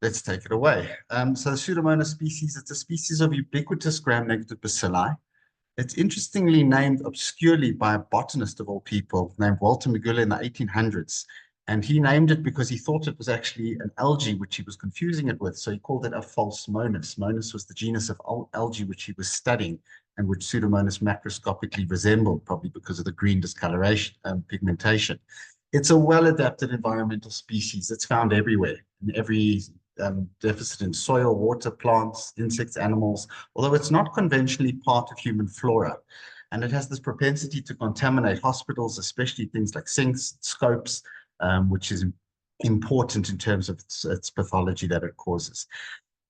Let's take it away. So the Pseudomonas species, it's a species of ubiquitous gram-negative bacilli. It's interestingly named obscurely by a botanist of all people named Walter Magula in the 1800s. And he named it because he thought it was actually an algae, which he was confusing it with. So he called it a false monas. Monas was the genus of algae which he was studying and which Pseudomonas macroscopically resembled, probably because of the green discoloration, pigmentation. It's a well-adapted environmental species. It's found everywhere, in every deficit in soil, water, plants, insects, animals, although it's not conventionally part of human flora. And it has this propensity to contaminate hospitals, especially things like sinks, scopes, which is important in terms of its pathology that it causes.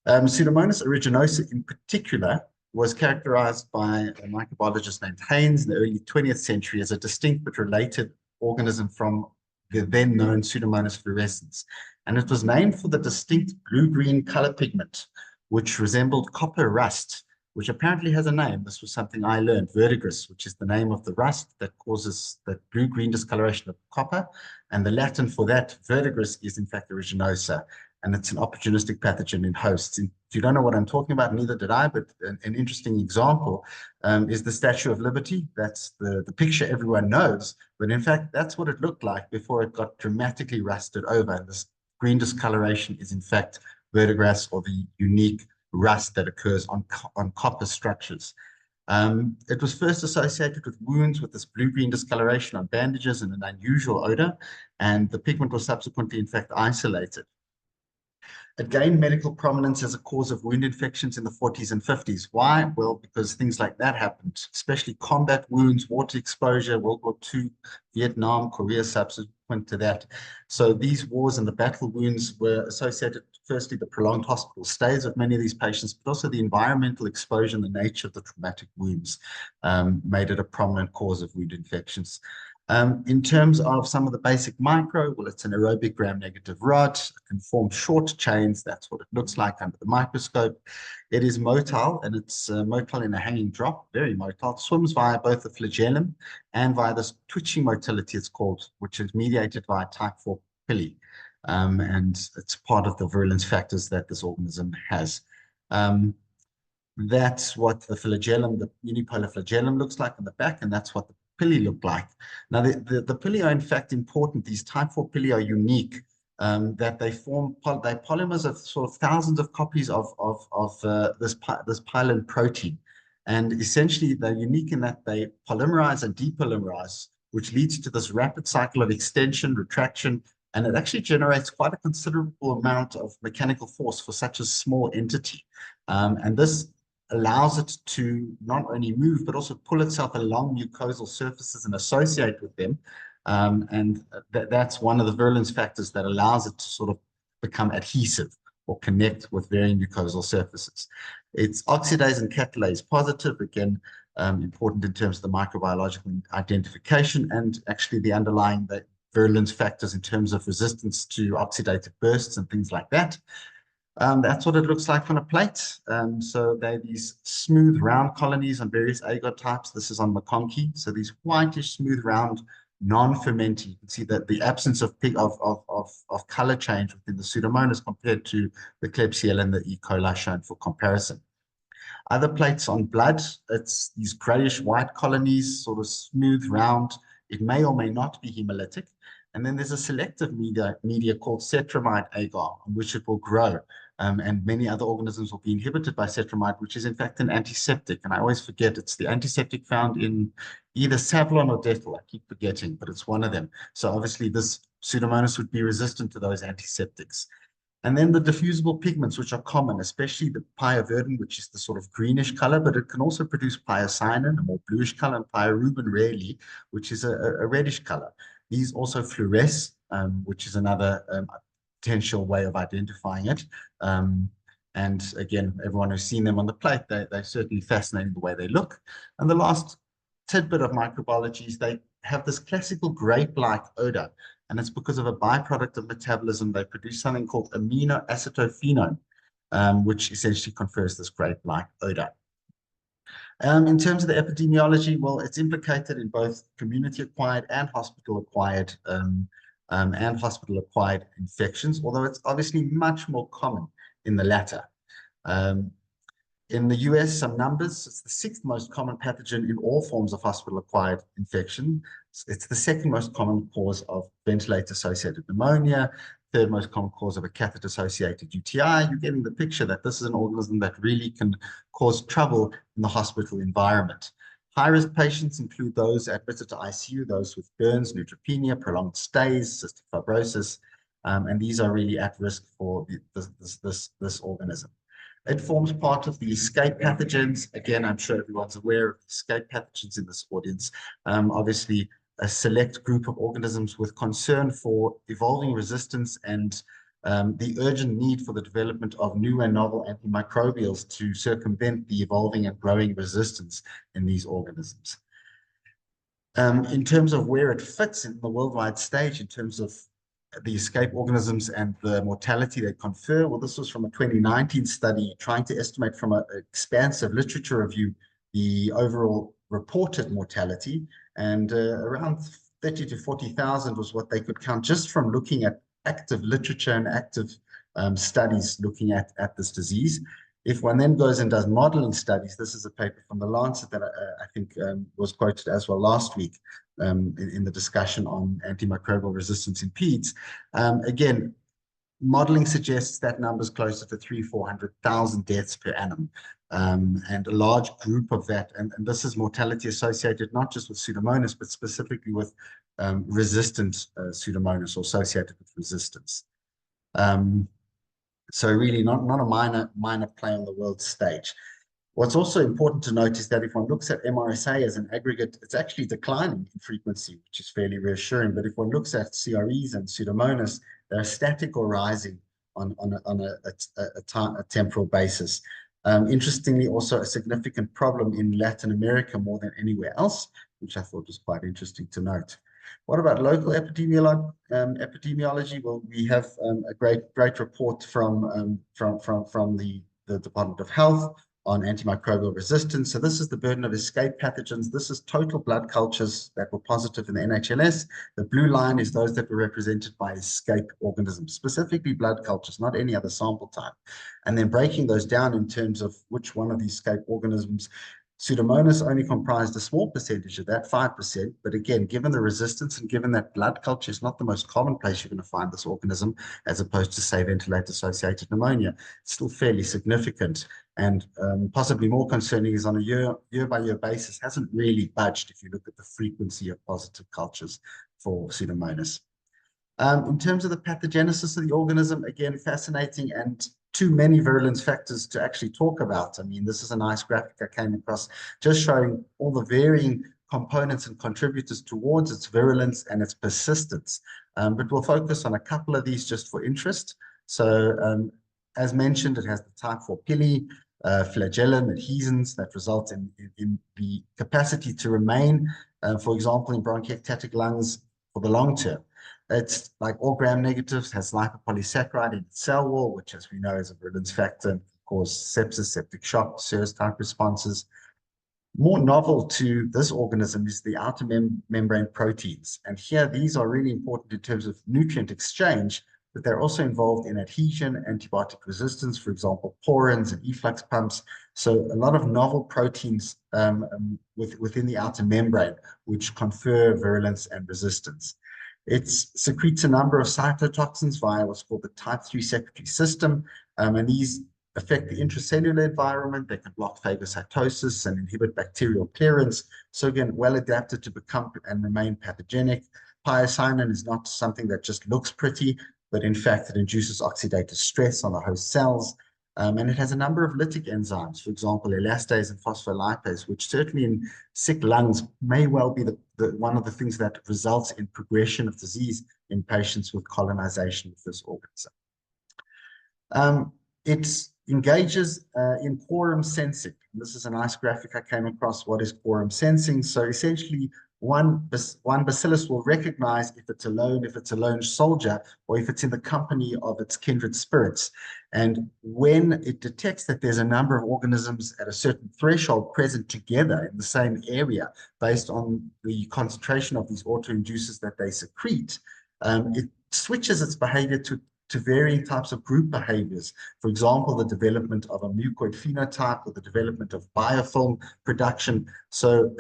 Pseudomonas aeruginosa in particular was characterized by a microbiologist named Haynes in the early 20th century as a distinct but related organism from the then known Pseudomonas fluorescens. And it was named for the distinct blue-green color pigment, which resembled copper rust, which apparently has a name. This was something I learned, verdigris, which is the name of the rust that causes that blue-green discoloration of copper. And the Latin for that, verdigris, is in fact aeruginosa, and it's an opportunistic pathogen in hosts. If you don't know what I'm talking about, neither did I, but an interesting example is the Statue of Liberty. That's the picture everyone knows, but in fact, that's what it looked like before it got dramatically rusted over. And this green discoloration is in fact verdigris, or the unique rust that occurs on copper structures. It was first associated with wounds with this blue-green discoloration on bandages and an unusual odor, and the pigment was subsequently, in fact, isolated. It gained medical prominence as a cause of wound infections in the 40s and 50s. Why? Well, because things like that happened, especially combat wounds, water exposure, World War II, Vietnam, Korea subsequent to that. So these wars and the battle wounds were associated, firstly, the prolonged hospital stays of many of these patients, but also the environmental exposure and the nature of the traumatic wounds made it a prominent cause of wound infections. In terms of some of the basic micro, well, it's an aerobic gram-negative rod. It can form short chains. That's what it looks like under the microscope. It is motile, and it's motile in a hanging drop, very motile. It swims via both the flagellum and via this twitching motility, it's called, which is mediated via type 4 pili. And it's part of the virulence factors that this organism has. That's what the flagellum, the unipolar flagellum looks like in the back, and that's what the pili look like. Now, the pili are in fact important. These type 4 pili are unique, that they form, they're polymers of sort of thousands of copies of this pilin protein. And essentially, they're unique in that they polymerize and depolymerize, which leads to this rapid cycle of extension, retraction, and it actually generates quite a considerable amount of mechanical force for such a small entity. And this allows it to not only move, but also pull itself along mucosal surfaces and associate with them. And that's one of the virulence factors that allows it to sort of become adhesive or connect with varying mucosal surfaces. It's oxidase and catalase positive, again, important in terms of the microbiological identification and actually the underlying virulence factors in terms of resistance to oxidative bursts and things like that. That's what it looks like on a plate. So they're these smooth, round colonies on various agar types. This is on McConkey. So these whitish, smooth, round, non-fermenting. You can see that the absence of color change within the Pseudomonas compared to the Klebsiella and the E. coli shown for comparison. Other plates on blood, it's these grayish white colonies, sort of smooth, round. It may or may not be hemolytic. And then there's a selective media called cetramide agar, on which it will grow. And many other organisms will be inhibited by cetramide, which is in fact an antiseptic. And I always forget it's the antiseptic found in either Savlon or Dettol. I keep forgetting, but it's one of them. So obviously this Pseudomonas would be resistant to those antiseptics. And then the diffusible pigments, which are common, especially the pyoverdin, which is the sort of greenish color, but it can also produce pyocyanin, a more bluish color, and pyorubin rarely, which is a reddish color. These also fluoresce, which is another potential way of identifying it. And again, everyone who's seen them on the plate, they're certainly fascinating the way they look. And the last tidbit of microbiology is they have this classical grape-like odor. And it's because of a byproduct of metabolism. They produce something called aminoacetophenone, which essentially confers this grape-like odor. In terms of the epidemiology, well, it's implicated in both community-acquired and hospital-acquired and hospital-acquired infections, although it's obviously much more common in the latter. Um, in the US, some numbers, it's the sixth most common pathogen in all forms of hospital-acquired infection. It's the second most common cause of ventilator-associated pneumonia, third most common cause of a catheter-associated UTI. You're getting the picture that this is an organism that really can cause trouble in the hospital environment. High-risk patients include those admitted to ICU, those with burns, neutropenia, prolonged stays, cystic fibrosis, and these are really at risk for this organism. It forms part of the escape pathogens. Again, I'm sure everyone's aware of the escape pathogens in this audience. Obviously, a select group of organisms with concern for evolving resistance and the urgent need for the development of new and novel antimicrobials to circumvent the evolving and growing resistance in these organisms. In terms of where it fits in the worldwide stage, in terms of the escape organisms and the mortality they confer, well, this was from a 2019 study trying to estimate from an expansive literature review the overall reported mortality, and around 30 to 40,000 was what they could count just from looking at active literature and active studies looking at this disease. If one then goes and does modeling studies, this is a paper from the Lancet that I think was quoted as well last week in the discussion on antimicrobial resistance in peds. Again, modeling suggests that number's closer to 300,000–400,000 deaths per annum. And a large group of that, and this is mortality associated not just with Pseudomonas, but specifically with resistant Pseudomonas or associated with resistance. So really not a minor play on the world stage. What's also important to note is that if one looks at MRSA as an aggregate, it's actually declining in frequency, which is fairly reassuring. But if one looks at CREs and Pseudomonas, they're static or rising on a temporal basis. Interestingly, also a significant problem in Latin America more than anywhere else, which I thought was quite interesting to note. What about local epidemiology? Well, we have a great report from the Department of Health on antimicrobial resistance. So this is the burden of escape pathogens. This is total blood cultures that were positive in the NHLS. The blue line is those that were represented by escape organisms, specifically blood cultures, not any other sample type. And then breaking those down in terms of which one of these escape organisms. Pseudomonas only comprised a small percentage of that, 5%. But again, given the resistance and given that blood culture is not the most common place you're going to find this organism, as opposed to, say, ventilator-associated pneumonia, it's still fairly significant. And possibly more concerning is on a year-by-year basis, hasn't really budged if you look at the frequency of positive cultures for Pseudomonas. In terms of the pathogenesis of the organism, again, fascinating and too many virulence factors to actually talk about. I mean, this is a nice graphic I came across just showing all the varying components and contributors towards its virulence and its persistence. But we'll focus on a couple of these just for interest. So as mentioned, it has the type 4 pili, flagellum, adhesins that result in the capacity to remain, for example, in bronchiectatic lungs for the long term. It's like all gram-negatives, has lipopolysaccharide in its cell wall, which, as we know, is a virulence factor and can cause sepsis, septic shock, SIRS-type responses. More novel to this organism is the outer membrane proteins. And here, these are really important in terms of nutrient exchange, but they're also involved in adhesion, antibiotic resistance, for example, porins and efflux pumps. So a lot of novel proteins within the outer membrane, which confer virulence and resistance. It secretes a number of cytotoxins via what's called the type 3 secretory system, and these affect the intracellular environment. They can block phagocytosis and inhibit bacterial clearance. So again, well adapted to become and remain pathogenic. Pyocyanin is not something that just looks pretty, but in fact, it induces oxidative stress on the host cells. And it has a number of lytic enzymes, for example, elastase and phospholipase, which certainly in sick lungs may well be one of the things that results in progression of disease in patients with colonization of this organism. It engages in quorum sensing. And this is a nice graphic I came across. What is quorum sensing? So essentially, one bacillus will recognize if it's alone, if it's a lone soldier, or if it's in the company of its kindred spirits. And when it detects that there's a number of organisms at a certain threshold present together in the same area, based on the concentration of these autoinducers that they secrete, It switches its behavior to varying types of group behaviors. For example, the development of a mucoid phenotype or the development of biofilm production. So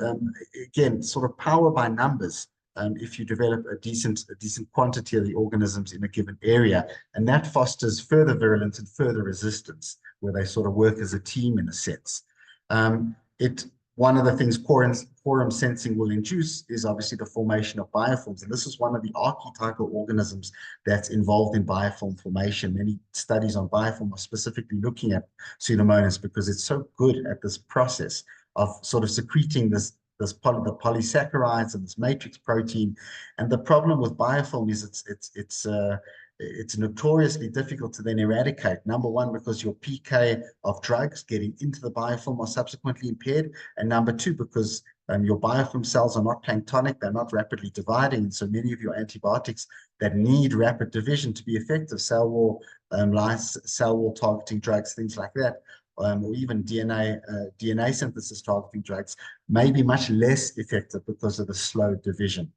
again, sort of power by numbers. If you develop a decent quantity of the organisms in a given area, and that fosters further virulence and further resistance, where they sort of work as a team in a sense. One of the things quorum sensing will induce is obviously the formation of biofilms, and this is one of the archetypal organisms that's involved in biofilm formation. Many studies on biofilm are specifically looking at Pseudomonas because it's so good at this process of sort of secreting the polysaccharides and this matrix protein. And the problem with biofilm is it's notoriously difficult to then eradicate. Number one, because your PK of drugs getting into the biofilm are subsequently impaired. And number two, because your biofilm cells are not planktonic, they're not rapidly dividing. And so many of your antibiotics that need rapid division to be effective, cell wall targeting drugs, things like that, or even DNA synthesis targeting drugs, may be much less effective because of the slow division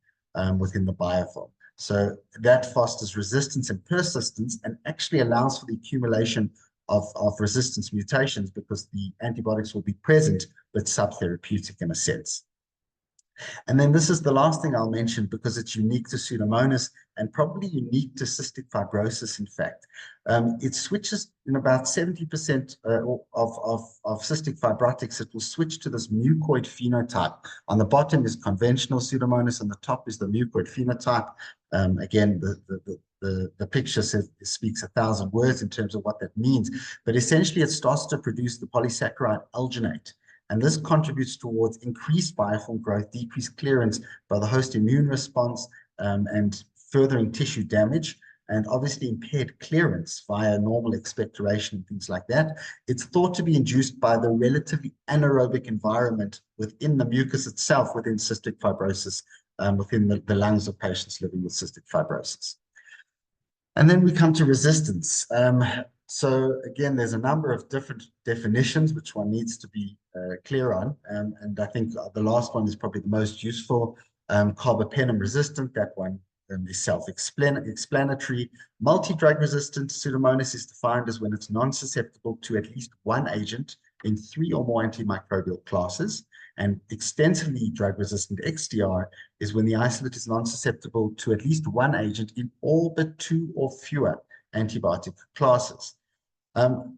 within the biofilm. So that fosters resistance and persistence and actually allows for the accumulation of resistance mutations because the antibiotics will be present but subtherapeutic in a sense. And then this is the last thing I'll mention because it's unique to Pseudomonas and probably unique to cystic fibrosis, in fact. It switches in about 70% of cystic fibrotics. It will switch to this mucoid phenotype. On the bottom is conventional Pseudomonas, on the top is the mucoid phenotype. Again, the picture speaks 1,000 words in terms of what that means, but essentially it starts to produce the polysaccharide alginate. And this contributes towards increased biofilm growth, decreased clearance by the host immune response, and furthering tissue damage, and obviously impaired clearance via normal expectoration and things like that. It's thought to be induced by the relatively anaerobic environment within the mucus itself, within cystic fibrosis, within the lungs of patients living with cystic fibrosis. And then we come to resistance. So again, there's a number of different definitions which one needs to be clear on. And I think the last one is probably the most useful. Carbapenem resistant, that one is self-explanatory. Multi-drug resistant Pseudomonas is defined as when it's non-susceptible to at least one agent in 3 or more antimicrobial classes. And extensively drug-resistant XDR is when the isolate is non-susceptible to at least one agent in all but 2 or fewer antibiotic classes.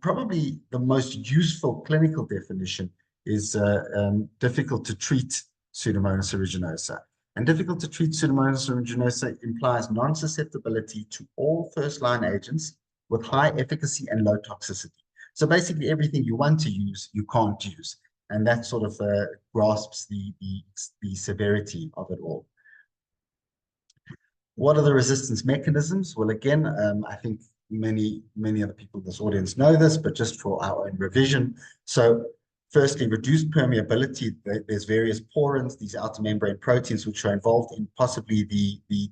Probably the most useful clinical definition is difficult to treat Pseudomonas aeruginosa. And difficult to treat Pseudomonas aeruginosa implies non-susceptibility to all first-line agents with high efficacy and low toxicity. So basically everything you want to use, you can't use. And that sort of grasps the severity of it all. What are the resistance mechanisms? Well, again, I think many of the people in this audience know this, but just for our own revision. So firstly, reduced permeability. There's various porins, these outer membrane proteins, which are involved in possibly the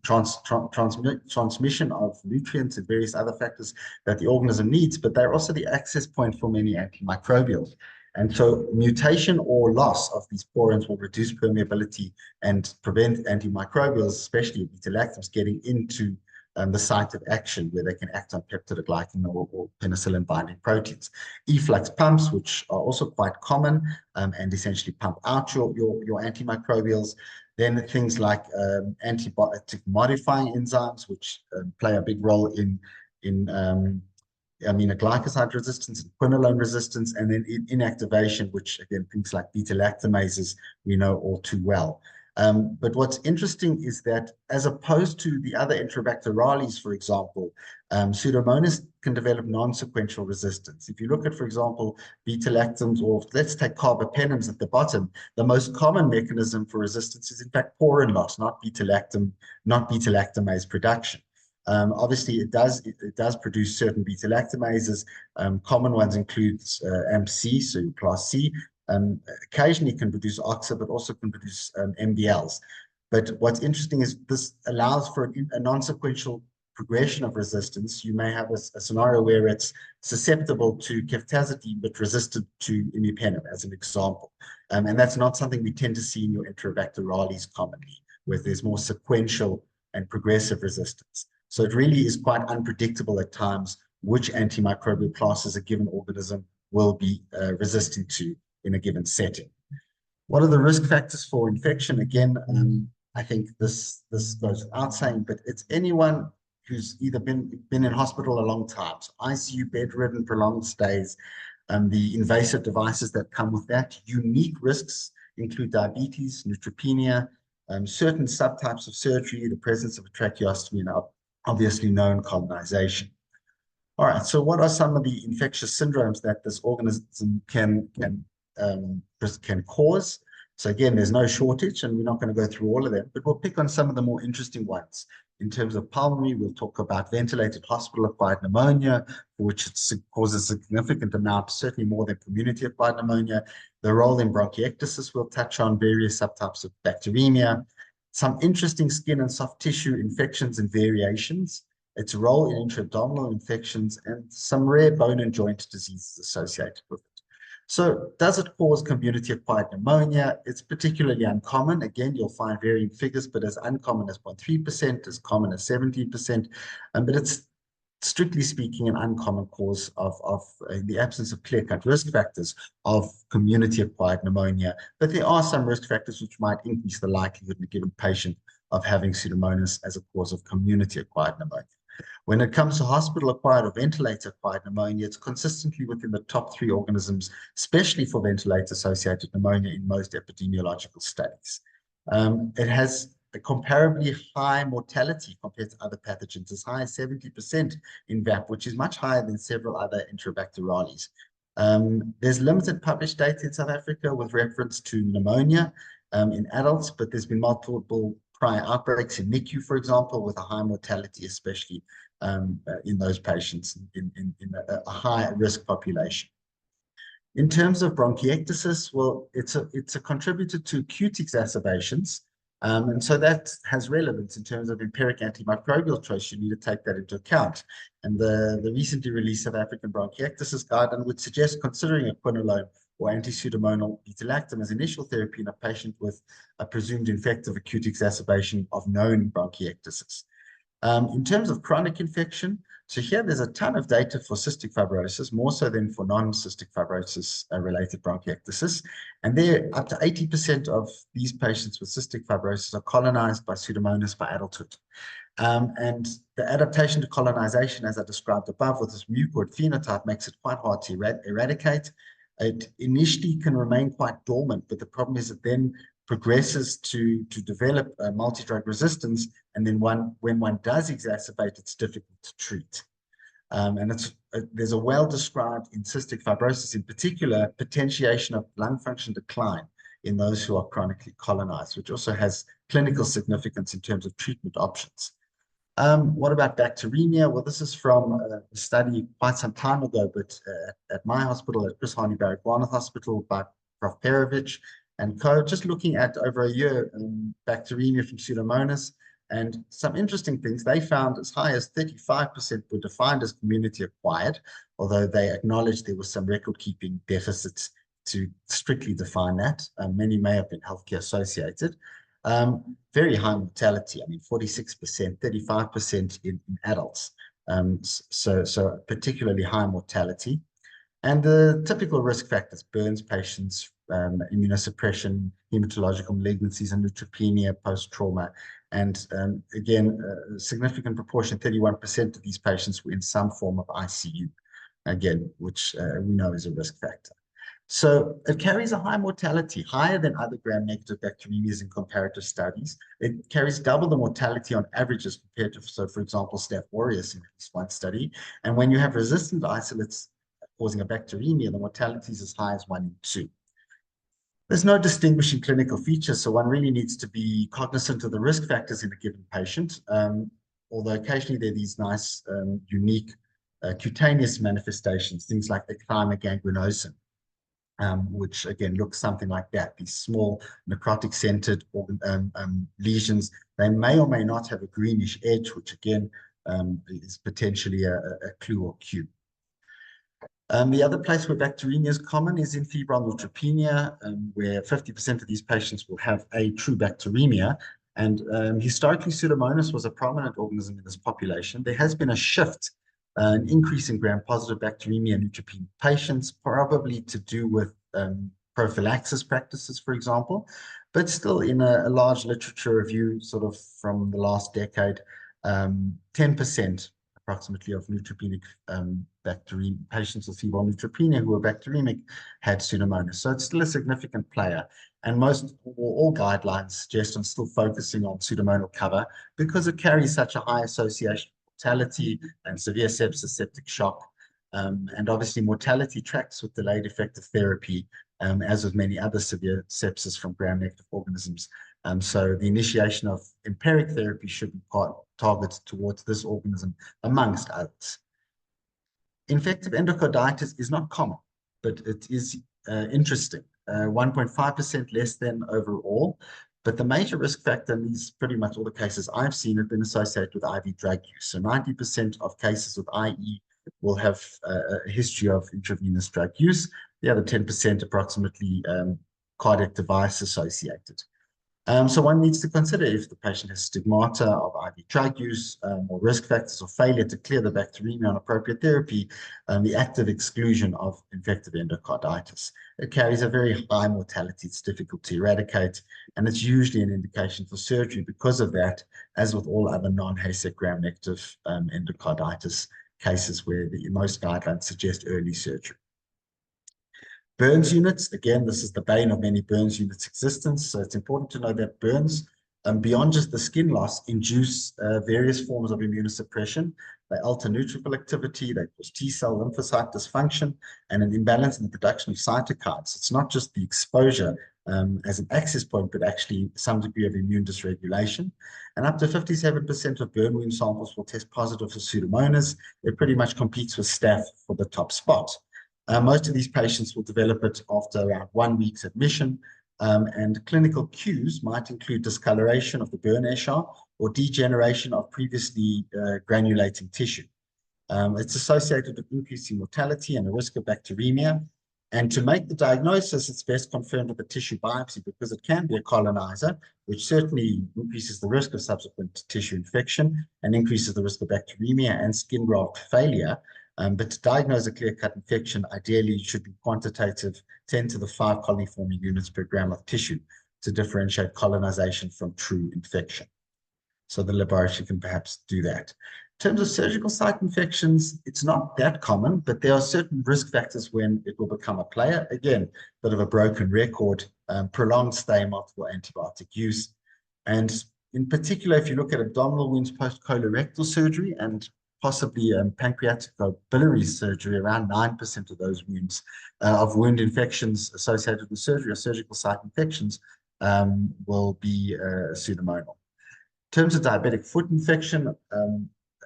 transmission of nutrients and various other factors that the organism needs, but they're also the access point for many antimicrobials. And so mutation or loss of these porins will reduce permeability and prevent antimicrobials, especially beta-lactams, getting into the site of action where they can act on peptidoglycan or penicillin binding proteins. Efflux pumps, which are also quite common and essentially pump out your antimicrobials. Then things like antibiotic modifying enzymes, which play a big role in aminoglycoside resistance and quinolone resistance, and then inactivation, which again, things like beta-lactamases we know all too well. But what's interesting is that as opposed to the other Enterobacterales, for example, Pseudomonas can develop non-sequential resistance. If you look at, for example, beta-lactams, or let's take carbapenems at the bottom, the most common mechanism for resistance is in fact porin loss, not beta-lactamase production. Obviously, it does produce certain beta-lactamases. Common ones include AMP-C, so class C. Occasionally can produce OXA, but also can produce MBLs. But what's interesting is this allows for a non-sequential progression of resistance. You may have a scenario where it's susceptible to ceftazidime, but resistant to imipenem, as an example. And that's not something we tend to see in your Enterobacterales commonly, where there's more sequential and progressive resistance. So it really is quite unpredictable at times which antimicrobial classes a given organism will be resistant to in a given setting. What are the risk factors for infection? Again, I think this goes without saying, but it's anyone who's either been in hospital a long time, so ICU, bedridden, prolonged stays, the invasive devices that come with that. Unique risks include diabetes, neutropenia, certain subtypes of surgery, the presence of a tracheostomy, and obviously known colonization. All right, so what are some of the infectious syndromes that this organism can cause? So again, there's no shortage, and we're not going to go through all of them, but we'll pick on some of the more interesting ones. In terms of pulmonary, we'll talk about ventilated hospital-acquired pneumonia, for which it causes a significant amount, certainly more than community-acquired pneumonia. The role in bronchiectasis, we'll touch on various subtypes of bacteremia, some interesting skin and soft tissue infections and variations, its role in intra-abdominal infections, and some rare bone and joint diseases associated with it. So does it cause community-acquired pneumonia? It's particularly uncommon. Again, you'll find varying figures, but as uncommon as 0.3%, as common as 17%. But it's strictly speaking an uncommon cause of in the absence of clear-cut risk factors of community-acquired pneumonia. But there are some risk factors which might increase the likelihood in a given patient of having Pseudomonas as a cause of community-acquired pneumonia. When it comes to hospital-acquired or ventilator-acquired pneumonia, it's consistently within the top 3 organisms, especially for ventilator-associated pneumonia in most epidemiological studies. It has a comparably high mortality compared to other pathogens, as high as 70% in VAP, which is much higher than several other Enterobacterales. There's limited published data in South Africa with reference to pneumonia in adults, but there's been multiple prior outbreaks in NICU, for example, with a high mortality, especially in those patients in a high risk population. In terms of bronchiectasis, well, it's a contributor to acute exacerbations. And so that has relevance in terms of empiric antimicrobial choice. You need to take that into account. And the recently released South African bronchiectasis guideline would suggest considering a quinolone or anti-pseudomonal beta-lactam as initial therapy in a patient with a presumed infective acute exacerbation of known bronchiectasis. In terms of chronic infection, so here there's a ton of data for cystic fibrosis, more so than for non-cystic fibrosis related bronchiectasis. And there, up to 80% of these patients with cystic fibrosis are colonized by Pseudomonas by adulthood. And the adaptation to colonization, as I described above, with this mucoid phenotype makes it quite hard to eradicate. It initially can remain quite dormant, but the problem is it then progresses to develop a multi-drug resistance, and then when one does exacerbate, it's difficult to treat. And there's a well-described in cystic fibrosis, in particular, potentiation of lung function decline in those who are chronically colonized, which also has clinical significance in terms of treatment options. What about bacteremia? Well, this is from a study quite some time ago, but at my hospital, at Chris Hani Baragwanath Hospital by Prof. Perovich and co, just looking at over a year bacteremia from Pseudomonas, and some interesting things. They found as high as 35% were defined as community acquired, although they acknowledged there was some record-keeping deficits to strictly define that. Many may have been healthcare associated. Very high mortality, I mean, 46%, 35% in adults. So particularly high mortality. And the typical risk factors: burns patients, immunosuppression, hematological malignancies, and neutropenia post-trauma. And again, a significant proportion, 31% of these patients were in some form of ICU, again, which we know is a risk factor. So it carries a high mortality, higher than other gram-negative bacteremias in comparative studies. It carries double the mortality on average as compared to, so for example, Staph aureus in this one study. And when you have resistant isolates causing a bacteremia, the mortality is as high as 1 in 2. There's no distinguishing clinical features, so one really needs to be cognizant of the risk factors in a given patient, although occasionally there are these nice, unique cutaneous manifestations, things like ecthyma gangrenosum, which again looks something like that. These small necrotic-centered lesions, they may or may not have a greenish edge, which again is potentially a clue or cue. The other place where bacteremia is common is in febrile neutropenia, where 50% of these patients will have a true bacteremia. And historically, Pseudomonas was a prominent organism in this population. There has been a shift, an increase in gram-positive bacteremia in neutropenic patients, probably to do with prophylaxis practices, for example, but still in a large literature review sort of from the last decade, 10% approximately of neutropenic patients with febrile neutropenia who were bacteremic had Pseudomonas. So it's still a significant player. And most or all guidelines suggest on still focusing on pseudomonal cover because it carries such a high association with mortality and severe sepsis, septic shock. And obviously mortality tracks with delayed effective therapy, as with many other severe sepsis from gram-negative organisms. So the initiation of empiric therapy should be targeted towards this organism, amongst others. Infective endocarditis is not common, but it is interesting. 1.5% less than overall. But the major risk factor in these pretty much all the cases I've seen have been associated with IV drug use. So 90% of cases with IE will have a history of intravenous drug use. The other 10% approximately cardiac device associated. So one needs to consider if the patient has stigmata of IV drug use or risk factors or failure to clear the bacteremia on appropriate therapy, the active exclusion of infective endocarditis. It carries a very high mortality. It's difficult to eradicate, and it's usually an indication for surgery because of that, as with all other non-HACEP gram-negative endocarditis cases where most guidelines suggest early surgery. Burns units, again, this is the bane of many burns units' existence. So it's important to know that burns, beyond just the skin loss, induce various forms of immunosuppression. They alter neutrophil activity, they cause T-cell lymphocyte dysfunction, and an imbalance in the production of cytokines. It's not just the exposure as an access point, but actually some degree of immune dysregulation. And up to 57% of burn wound samples will test positive for Pseudomonas. It pretty much competes with staph for the top spot. Most of these patients will develop it after around 1 week's admission, and clinical cues might include discoloration of the burn eschar or degeneration of previously granulating tissue. It's associated with increasing mortality and a risk of bacteremia. And to make the diagnosis, it's best confirmed with a tissue biopsy because it can be a colonizer, which certainly increases the risk of subsequent tissue infection and increases the risk of bacteremia and skin graft failure. But to diagnose a clear-cut infection, ideally, it should be quantitative, 10 to the 5 colony-forming units per gram of tissue to differentiate colonization from true infection. So the laboratory can perhaps do that. In terms of surgical site infections, it's not that common, but there are certain risk factors when it will become a player. Again, a bit of a broken record, prolonged stay, multiple antibiotic use. And in particular, if you look at abdominal wounds post-colorectal surgery and possibly pancreatic biliary surgery, around 9% of those wounds of wound infections associated with surgery or surgical site infections will be pseudomonal. In terms of diabetic foot infection,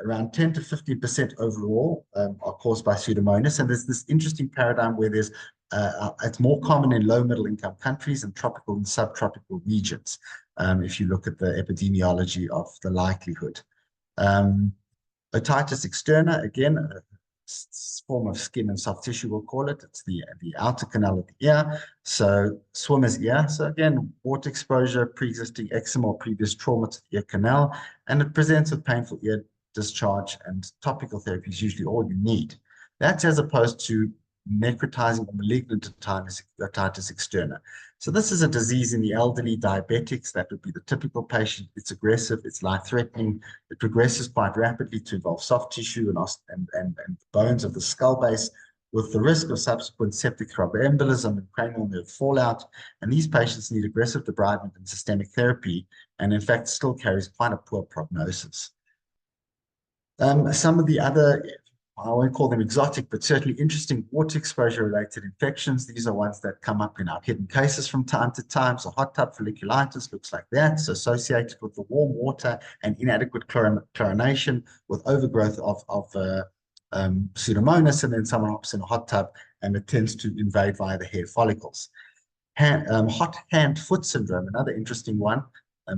around 10 to 15% overall are caused by Pseudomonas. And there's this interesting paradigm where it's more common in low middle income countries and tropical and subtropical regions, if you look at the epidemiology of the likelihood. Otitis externa, again, a form of skin and soft tissue, we'll call it. It's the outer canal of the ear. So swimmer's ear. So again, water exposure, pre-existing eczema or previous trauma to the ear canal, and it presents with painful ear discharge, and topical therapy is usually all you need. That's as opposed to necrotizing or malignant otitis externa. So this is a disease in the elderly diabetics. That would be the typical patient. It's aggressive, it's life-threatening. It progresses quite rapidly to involve soft tissue and bones of the skull base, with the risk of subsequent septic thromboembolism and cranial nerve fallout. And these patients need aggressive debridement and systemic therapy, and in fact still carries quite a poor prognosis. Some of the other, I won't call them exotic, but certainly interesting water exposure related infections. These are ones that come up in our hidden cases from time to time. So hot tub folliculitis looks like that. So associated with the warm water and inadequate chlorination with overgrowth of Pseudomonas, and then someone hops in a hot tub and it tends to invade via the hair follicles. Hot hand-foot syndrome, another interesting one.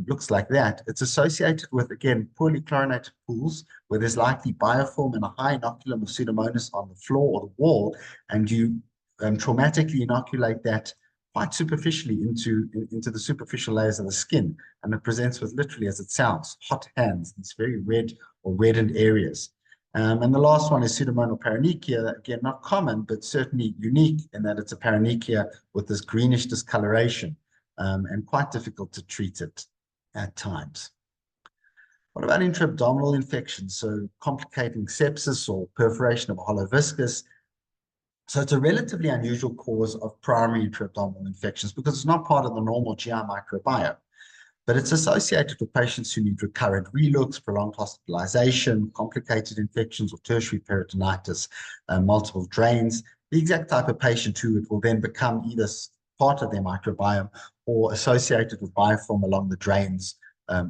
Looks like that. It's associated with, again, poorly chlorinated pools where there's likely biofilm and a high inoculum of Pseudomonas on the floor or the wall, and you traumatically inoculate that quite superficially into the superficial layers of the skin, and it presents with literally, as it sounds, hot hands, these very red or reddened areas. And the last one is Pseudomonas paronychia, again, not common, but certainly unique in that it's a paronychia with this greenish discoloration, and quite difficult to treat it at times. What about intra-abdominal infections? So complicating sepsis or perforation of a hollow viscus. So it's a relatively unusual cause of primary intra-abdominal infections because it's not part of the normal GI microbiome, but it's associated with patients who need recurrent relux, prolonged hospitalization, complicated infections or tertiary peritonitis, multiple drains, the exact type of patient who it will then become either part of their microbiome or associated with biofilm along the drains,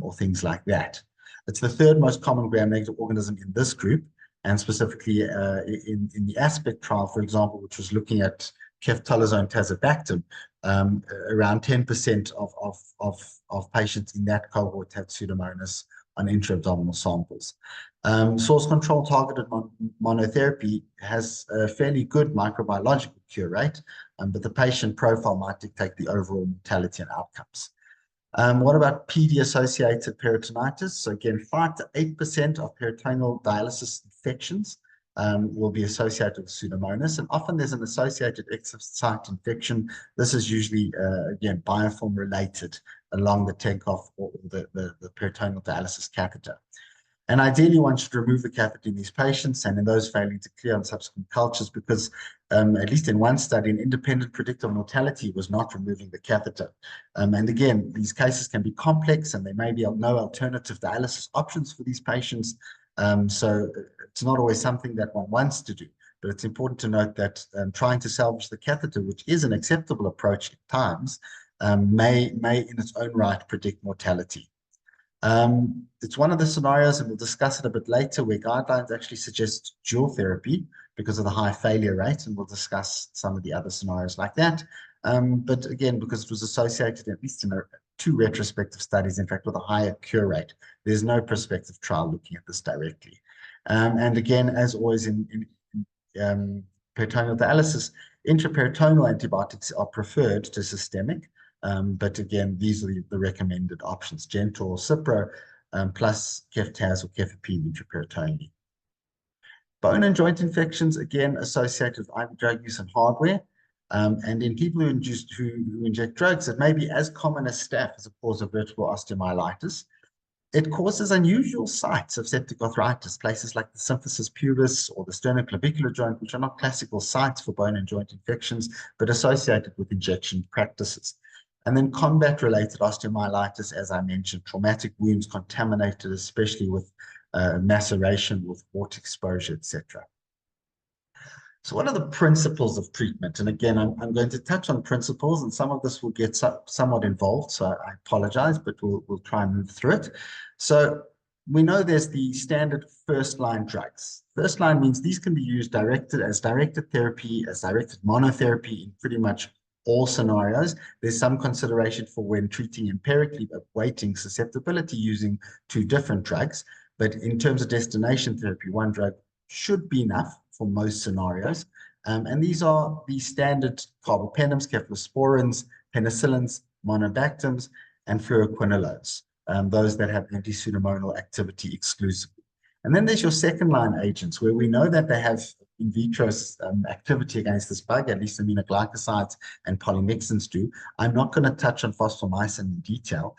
or things like that. It's the third most common gram-negative organism in this group, and specifically in the ASPECT trial, for example, which was looking at ceftolozane tazobactam, around 10% of patients in that cohort had Pseudomonas on intra-abdominal samples. Source control targeted monotherapy has a fairly good microbiological cure rate, but the patient profile might dictate the overall mortality and outcomes. What about PD-associated peritonitis? So again, 5 to 8% of peritoneal dialysis infections will be associated with Pseudomonas, and often there's an associated extract infection. This is usually, again, biofilm related along the takeoff or the peritoneal dialysis catheter. And ideally, one should remove the catheter in these patients and in those failing to clear on subsequent cultures because, at least in one study, an independent predictor of mortality was not removing the catheter. And again, these cases can be complex and there may be no alternative dialysis options for these patients. So it's not always something that one wants to do, but it's important to note that trying to salvage the catheter, which is an acceptable approach at times, may in its own right predict mortality. It's one of the scenarios, and we'll discuss it a bit later, where guidelines actually suggest dual therapy because of the high failure rate, and we'll discuss some of the other scenarios like that. But again, because it was associated, at least in two retrospective studies, in fact, with a higher cure rate, there's no prospective trial looking at this directly. And again, as always in peritoneal dialysis, intraperitoneal antibiotics are preferred to systemic. But again, these are the recommended options, Gentor or Cipro, plus Keftaz or Kefapine intraperitoneally. Bone and joint infections, again, associated with IV drug use and hardware. And in people who inject drugs, it may be as common as staph as a cause of vertebral osteomyelitis. It causes unusual sites of septic arthritis, places like the symphysis pubis or the sternoclavicular joint, which are not classical sites for bone and joint infections, but associated with injection practices. And then combat-related osteomyelitis, as I mentioned, traumatic wounds contaminated, especially with maceration, with water exposure, etc. So what are the principles of treatment? And again, I'm going to touch on principles, and some of this will get somewhat involved, so I apologize, but we'll try and move through it. So we know there's the standard first-line drugs. First line means these can be used directed therapy, as directed monotherapy in pretty much all scenarios. There's some consideration for when treating empirically, but weighting susceptibility using two different drugs. But in terms of destination therapy, one drug should be enough for most scenarios. And these are the standard carbapenems, cephalosporins, penicillins, monobactams, and fluoroquinolones, those that have anti-pseudomonal activity exclusively. And then there's your second line agents, where we know that they have in vitro activity against this bug, at least aminoglycosides and polymyxins do. I'm not going to touch on fosfomycin in detail,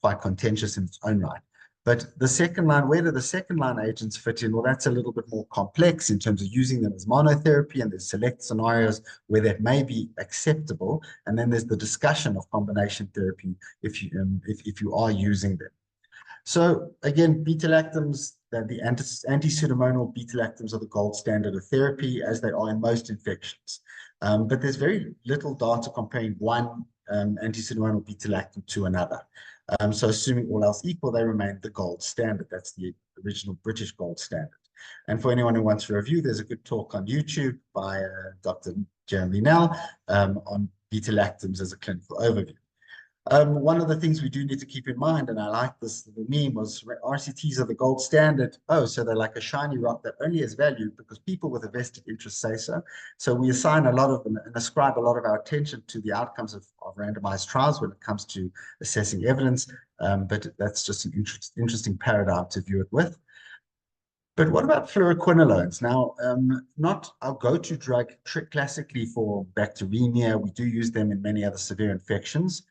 quite contentious in its own right. But the second line, where do the second line agents fit in? Well, that's a little bit more complex in terms of using them as monotherapy, and there's select scenarios where that may be acceptable. And then there's the discussion of combination therapy if you are using them. So again, beta-lactams, the anti-pseudomonal beta-lactams are the gold standard of therapy, as they are in most infections. But there's very little data comparing one anti-pseudomonal beta-lactam to another. So assuming all else equal, they remain the gold standard. That's the original British gold standard. And for anyone who wants to review, there's a good talk on YouTube by Dr. Jeremy Nell on beta-lactams as a clinical overview. One of the things we do need to keep in mind, and I like this, the meme was RCTs are the gold standard. Oh, so they're like a shiny rock that only has value because people with a vested interest say so. So we assign a lot of and ascribe a lot of our attention to the outcomes of randomized trials when it comes to assessing evidence. But that's just an interesting paradigm to view it with. But what about fluoroquinolones? Now, not our go-to drug classically for bacteremia. We do use them in many other severe infections.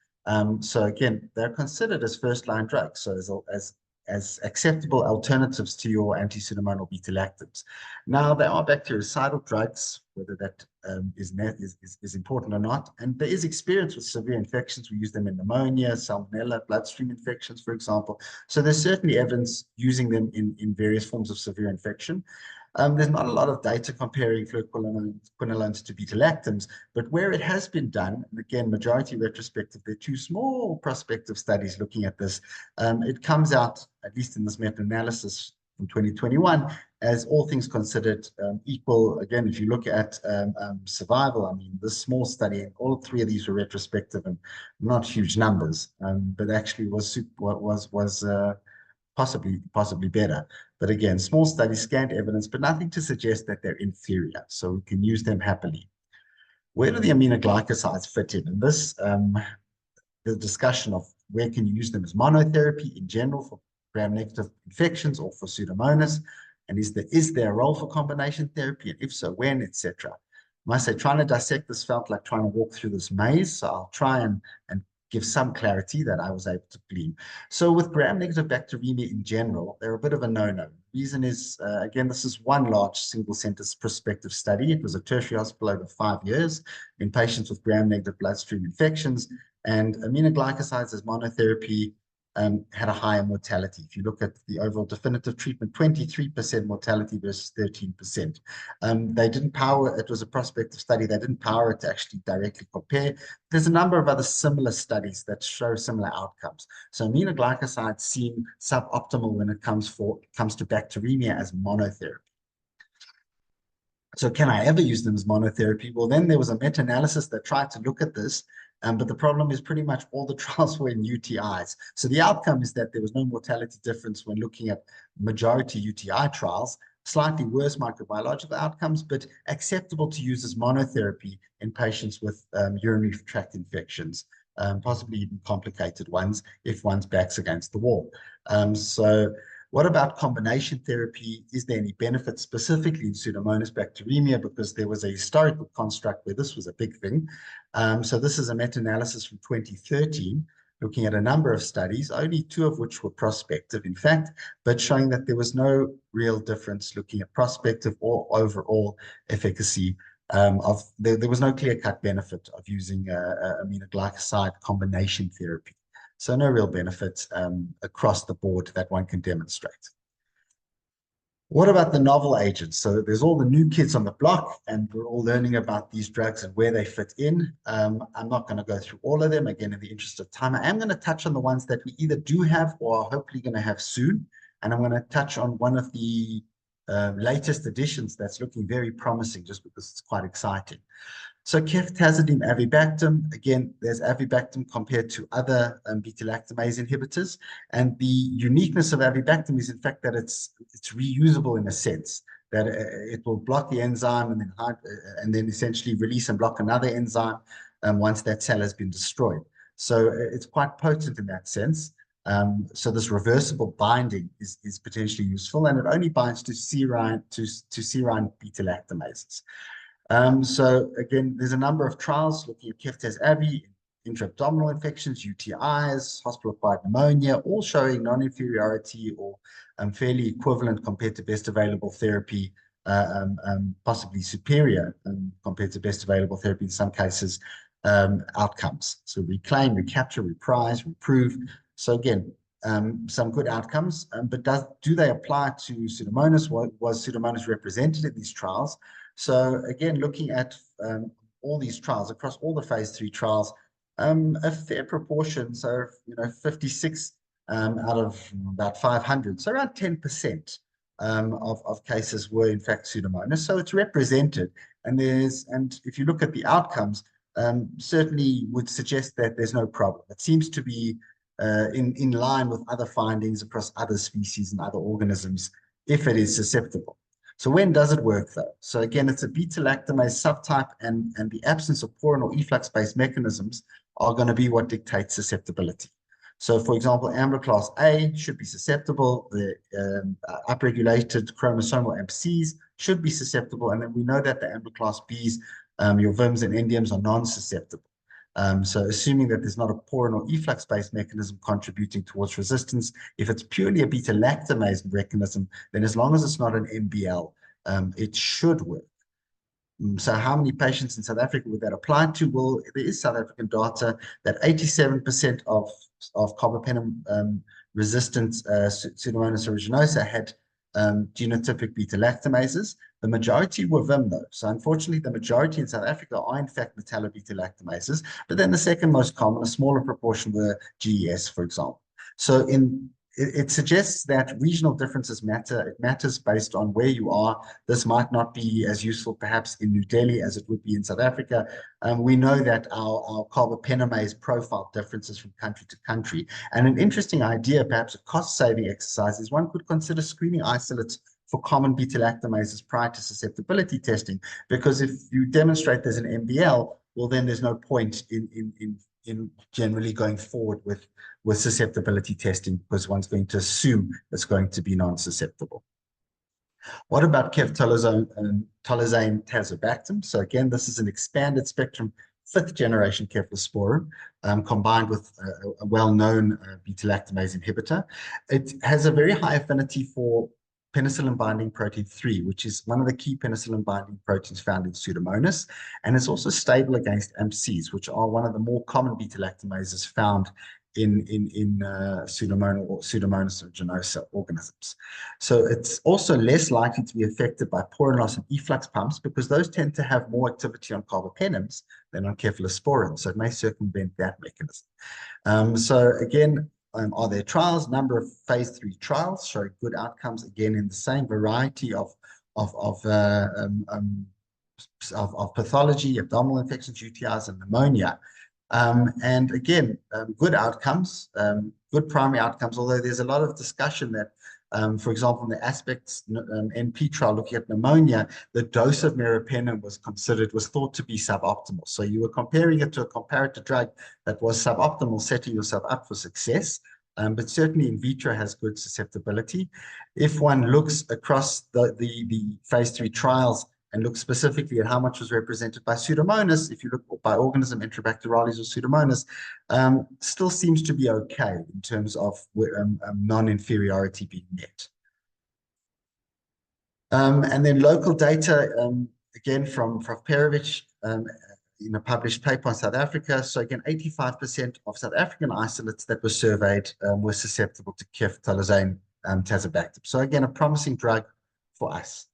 So again, they're considered as first-line drugs, so as acceptable alternatives to your anti-pseudomonal beta-lactams. Now, they are bactericidal drugs, whether that is important or not. And there is experience with severe infections. We use them in pneumonia, salmonella, bloodstream infections, for example. So there's certainly evidence using them in various forms of severe infection. There's not a lot of data comparing fluoroquinolones to beta-lactams, but where it has been done, and again, majority retrospective, there are two small prospective studies looking at this. It comes out, at least in this meta-analysis from 2021, as all things considered equal. Again, if you look at survival, I mean, this small study, all three of these were retrospective and not huge numbers, but actually was possibly better. But again, small studies, scant evidence, but nothing to suggest that they're inferior. So we can use them happily. Where do the aminoglycosides fit in? And this, the discussion of where can you use them as monotherapy in general for gram-negative infections or for Pseudomonas, and is there a role for combination therapy, and if so, when, etc. I must say, trying to dissect this felt like trying to walk through this maze, so I'll try and give some clarity that I was able to glean. So with gram-negative bacteremia in general, they're a bit of a no-no. Reason is, again, this is one large single-center prospective study. It was a tertiary hospital over 5 years in patients with gram-negative bloodstream infections, and aminoglycosides as monotherapy had a higher mortality. If you look at the overall definitive treatment, 23% mortality versus 13%. They didn't power, it was a prospective study, they didn't power it to actually directly compare. There's a number of other similar studies that show similar outcomes. So aminoglycosides seem suboptimal when it comes to bacteremia as monotherapy. So can I ever use them as monotherapy? Well, then there was a meta-analysis that tried to look at this, but the problem is pretty much all the trials were in UTIs. So the outcome is that there was no mortality difference when looking at majority UTI trials, slightly worse microbiological outcomes, but acceptable to use as monotherapy in patients with urinary tract infections, possibly even complicated ones if one's back's against the wall. So what about combination therapy? Is there any benefit specifically in Pseudomonas bacteremia? Because there was a historical construct where this was a big thing. So this is a meta-analysis from 2013, looking at a number of studies, only 2 of which were prospective, in fact, but showing that there was no real difference looking at prospective or overall efficacy. There was no clear-cut benefit of using aminoglycoside combination therapy. So no real benefit across the board that one can demonstrate. What about the novel agents? So there's all the new kids on the block, and we're all learning about these drugs and where they fit in. I'm not going to go through all of them, again, in the interest of time. I am going to touch on the ones that we either do have or are hopefully going to have soon. And I'm going to touch on one of the latest additions that's looking very promising just because it's quite exciting. So ceftazidime avibactam, again, there's avibactam compared to other beta-lactamase inhibitors. And the uniqueness of avibactam is, in fact, that it's reusable in a sense, that it will block the enzyme and then essentially release and block another enzyme once that cell has been destroyed. So it's quite potent in that sense. So this reversible binding is potentially useful, and it only binds to serine beta-lactamases. So again, there's a number of trials looking at ceftaz-avi, intra-abdominal infections, UTIs, hospital-acquired pneumonia, all showing non-inferiority or fairly equivalent compared to best available therapy, possibly superior compared to best available therapy in some cases, outcomes. So reclaim, recapture, reprise, reprove. So again, some good outcomes, but do they apply to Pseudomonas? Was Pseudomonas represented in these trials? So again, looking at all these trials, across all the phase 3 trials, a fair proportion, so 56 out of about 500, so around 10% of cases were in fact Pseudomonas. So it's represented, and if you look at the outcomes, certainly would suggest that there's no problem. It seems to be in line with other findings across other species and other organisms if it is susceptible. So when does it work though? So again, it's a beta-lactamase subtype, and the absence of porin or efflux-based mechanisms are going to be what dictates susceptibility. So for example, Ambler class A should be susceptible. The upregulated chromosomal AMPCs should be susceptible. And then we know that the Ambler class Bs, your VIMs and endiums, are non-susceptible. So assuming that there's not a porin or efflux-based mechanism contributing towards resistance, if it's purely a beta-lactamase mechanism, then as long as it's not an MBL, it should work. So how many patients in South Africa would that apply to? Well, there is South African data that 87% of carbapenem resistant Pseudomonas aeruginosa had genotypic beta-lactamases. The majority were VIM though. So unfortunately, the majority in South Africa are in fact metallo-beta-lactamases, but then the second most common, a smaller proportion, were GES, for example. So it suggests that regional differences matter. It matters based on where you are. This might not be as useful perhaps in New Delhi as it would be in South Africa. We know that our carbapenemase profile differences from country to country. And an interesting idea, perhaps a cost-saving exercise, is one could consider screening isolates for common beta-lactamases prior to susceptibility testing, because if you demonstrate there's an MBL, well, then there's no point in generally going forward with susceptibility testing, because one's going to assume it's going to be non-susceptible. What about ceftolozane tazobactam? So again, this is an expanded spectrum 5th generation cephalosporin combined with a well-known beta-lactamase inhibitor. It has a very high affinity for penicillin binding protein 3, which is one of the key penicillin binding proteins found in Pseudomonas, and it's also stable against AMPCs, which are one of the more common beta-lactamases found in Pseudomonas aeruginosa organisms. So it's also less likely to be affected by porin loss and efflux pumps, because those tend to have more activity on carbapenems than on cephalosporin, so it may circumvent that mechanism. So again, are there trials? Number of phase 3 trials showing good outcomes, again in the same variety of pathology, abdominal infections, UTIs, and pneumonia. And again, good outcomes, good primary outcomes, although there's a lot of discussion that, for example, in the aspects NP trial looking at pneumonia, the dose of meropenem was thought to be suboptimal. So you were comparing it to a comparator drug that was suboptimal, setting yourself up for success. But certainly in vitro has good susceptibility. If one looks across the phase 3 trials and look specifically at how much was represented by Pseudomonas, if you look by organism, Enterobacterales or Pseudomonas, still seems to be okay in terms of non-inferiority being met. And then local data, again, from Perovic, in a published paper on South Africa. So again, 85% of South African isolates that were surveyed were susceptible to ceftolozane tazobactam. So again, a promising drug for us.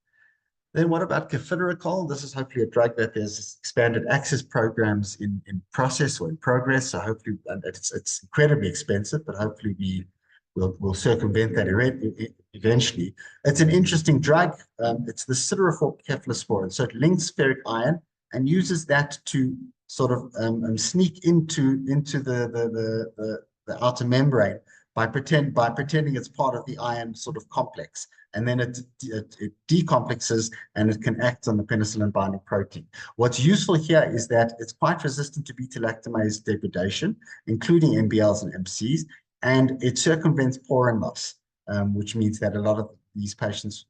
Then what about cefiderocol? This is hopefully a drug that there's expanded access programs in process or in progress. So hopefully, and it's incredibly expensive, but hopefully we'll circumvent that eventually. It's an interesting drug. It's the siderophore cephalosporin. So it links ferric iron and uses that to sort of sneak into the outer membrane by pretending it's part of the iron sort of complex, and then it decomplexes and it can act on the penicillin binding protein. What's useful here is that it's quite resistant to beta-lactamase degradation, including MBLs and MCs, and it circumvents porin loss, which means that a lot of these patients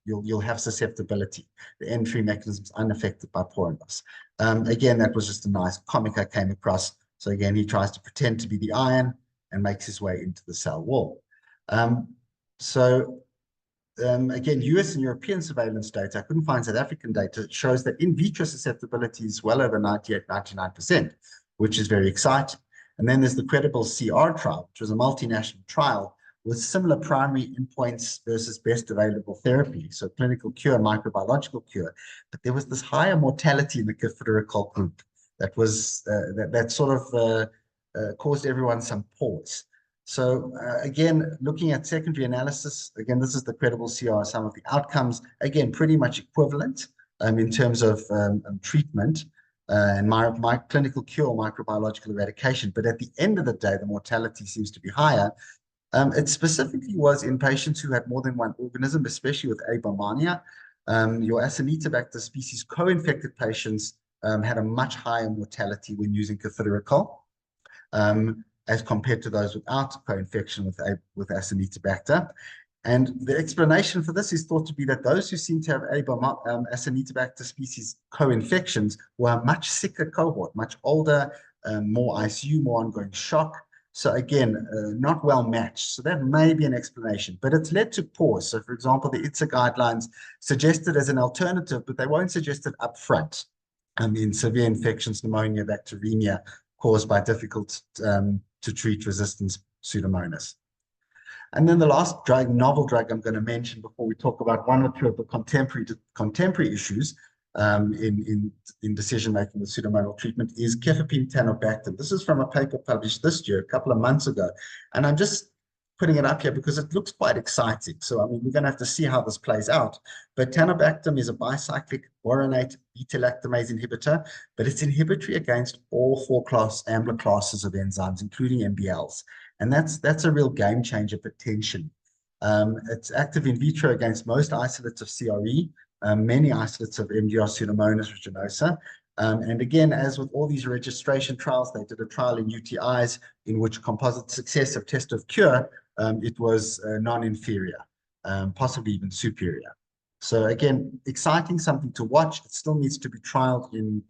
you'll have susceptibility. The entry mechanism is unaffected by porin loss. Again, that was just a nice comic I came across. So again, he tries to pretend to be the iron and makes his way into the cell wall. Again, US and European surveillance data, I couldn't find South African data, shows that in vitro susceptibility is well over 98, 99%, which is very exciting. And then there's the credible CR trial, which was a multinational trial with similar primary endpoints versus best available therapy, so clinical cure, microbiological cure. But there was this higher mortality in the cefiderocol group that was that sort of caused everyone some pause. So again, looking at secondary analysis, again, this is the credible CR, some of the outcomes, again, pretty much equivalent in terms of treatment. and my clinical cure, microbiological eradication. But at the end of the day, the mortality seems to be higher. It specifically was in patients who had more than one organism, especially with Abomania. Your Acinetobacter species co-infected patients had a much higher mortality when using ceftobiprole, as compared to those without co-infection with Acinetobacter. And the explanation for this is thought to be that those who seem to have Acinetobacter species co-infections were a much sicker cohort, much older, more ICU, more ongoing shock. So again, not well matched. So that may be an explanation, but it's led to pause. So for example, the ITSA guidelines suggested as an alternative, but they won't suggest it up front. In severe infections, pneumonia, bacteremia caused by difficult to treat resistant Pseudomonas. And then the last drug, novel drug I'm going to mention before we talk about one or two of the contemporary issues in decision-making with pseudomonal treatment is cefepime-taniborbactam. This is from a paper published this year, a couple of months ago. And I'm just putting it up here because it looks quite exciting. So, I mean, we're going to have to see how this plays out. But taniborbactam is a bicyclic boronate beta-lactamase inhibitor, but it's inhibitory against all four ambler classes of enzymes, including MBLs. And that's a real game changer potentially. It's active in vitro against most isolates of CRE, many isolates of MDR Pseudomonas ruginosa. And again, as with all these registration trials, they did a trial in UTIs in which composite success of test of cure, it was non-inferior, possibly even superior. So again, exciting, something to watch. It still needs to be trialed in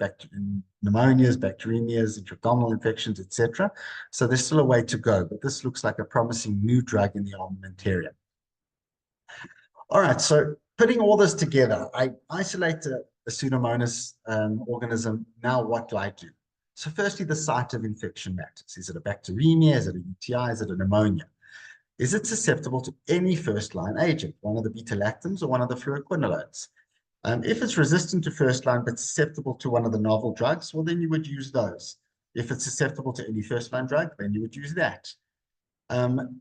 pneumonias, bacteremias, intra-abdominal infections, etc. So there's still a way to go, but this looks like a promising new drug in the armamentarium. All right, so putting all this together, I isolate a Pseudomonas organism. Now what do I do? So firstly, the site of infection matters. Is it a bacteremia? Is it a UTI? Is it a pneumonia? Is it susceptible to any first-line agent, one of the beta-lactams or one of the fluoroquinolones? If it's resistant to first-line but susceptible to one of the novel drugs, well, then you would use those. If it's susceptible to any first-line drug, then you would use that.